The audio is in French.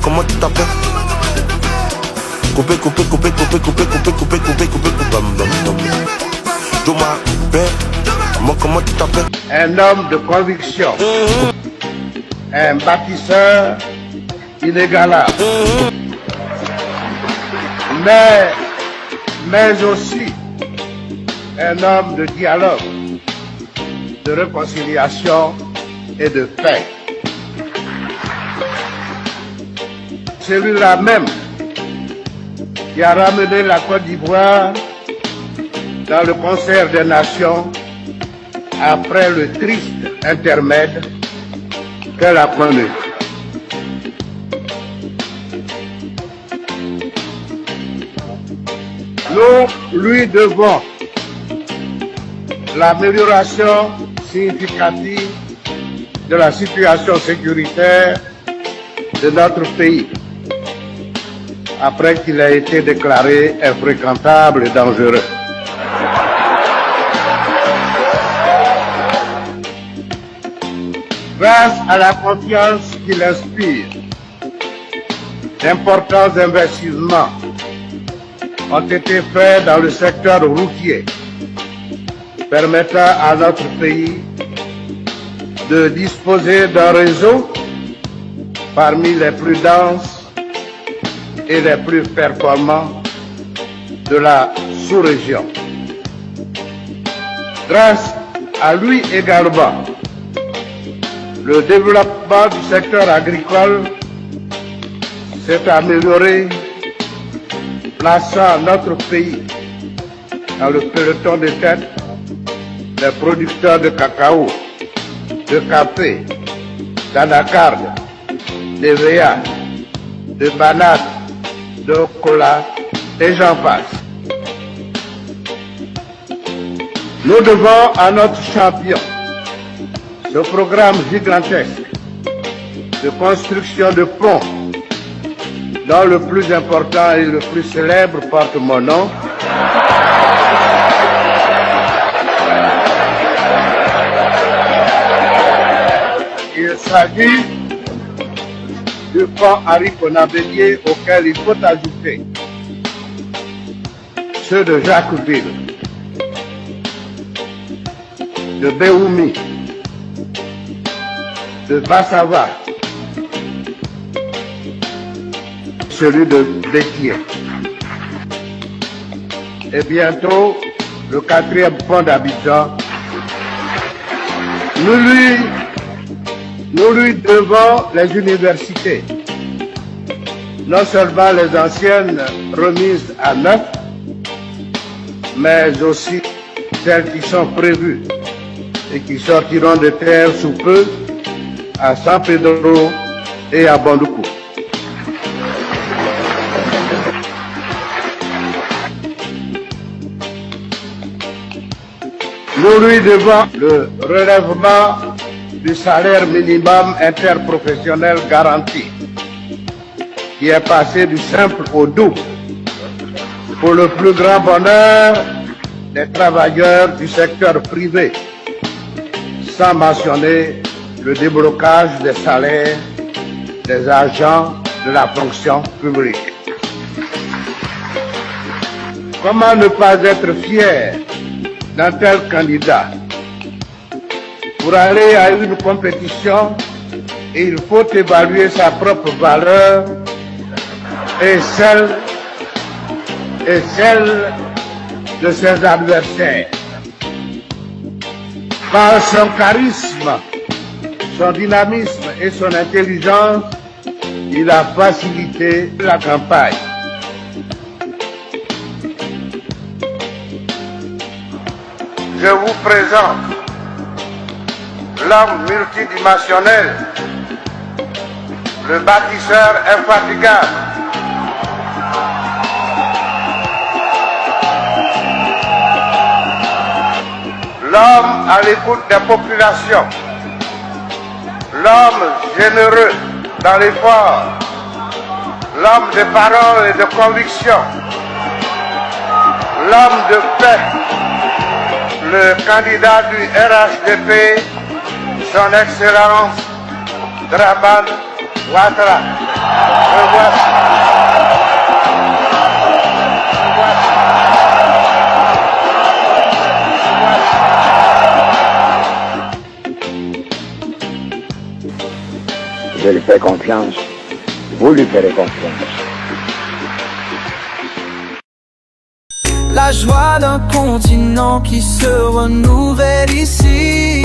Comment tu t'appelles? Coupé, bam, bam, bam. Je m'appelle. Comment tu t'appelles? Un homme de conviction. Un bâtisseur inégalable. Mais aussi un homme de dialogue, de réconciliation et de paix. Celui-là même qui a ramené la Côte d'Ivoire dans le concert des nations après le triste intermède qu'elle a connu. Nous lui devons l'amélioration significative de la situation sécuritaire de notre pays, après qu'il a été déclaré infréquentable et dangereux. Grâce à la confiance qu'il inspire, d'importants investissements ont été faits dans le secteur routier, permettant à notre pays de disposer d'un réseau parmi les plus denses et les plus performants de la sous-région. Grâce à lui également, le développement du secteur agricole s'est amélioré, plaçant notre pays dans le peloton de tête des producteurs de cacao, de café, d'anacarde, d'EVA, de bananes, de cola, et j'en passe. Nous devons à notre champion ce programme gigantesque de construction de ponts, dont le plus important et le plus célèbre porte mon nom. Il s'agit du pont Henri Konan-Bédié, auquel il faut ajouter ceux de Jacquesville, de Béoumi, de Bassava, celui de Bétier. Et bientôt, le 4e pont d'Abidjan. Nous lui devons les universités, non seulement les anciennes remises à neuf, mais aussi celles qui sont prévues et qui sortiront de terre sous peu à San Pedro et à Bandoukou. Nous lui devons le relèvement du salaire minimum interprofessionnel garanti, qui est passé du simple au double, pour le plus grand bonheur des travailleurs du secteur privé, sans mentionner le déblocage des salaires des agents de la fonction publique. Comment ne pas être fier d'un tel candidat? Pour aller à une compétition, il faut évaluer sa propre valeur et celle de ses adversaires. Par son charisme, son dynamisme et son intelligence, il a facilité la campagne. Je vous présente l'homme multidimensionnel, le bâtisseur infatigable, l'homme à l'écoute des populations, l'homme généreux dans l'effort, l'homme de parole et de conviction, l'homme de paix, le candidat du RHDP, son Excellence Dramane Ouattara. Je lui fais confiance. Vous lui ferez confiance. La joie d'un continent qui se renouvelle ici.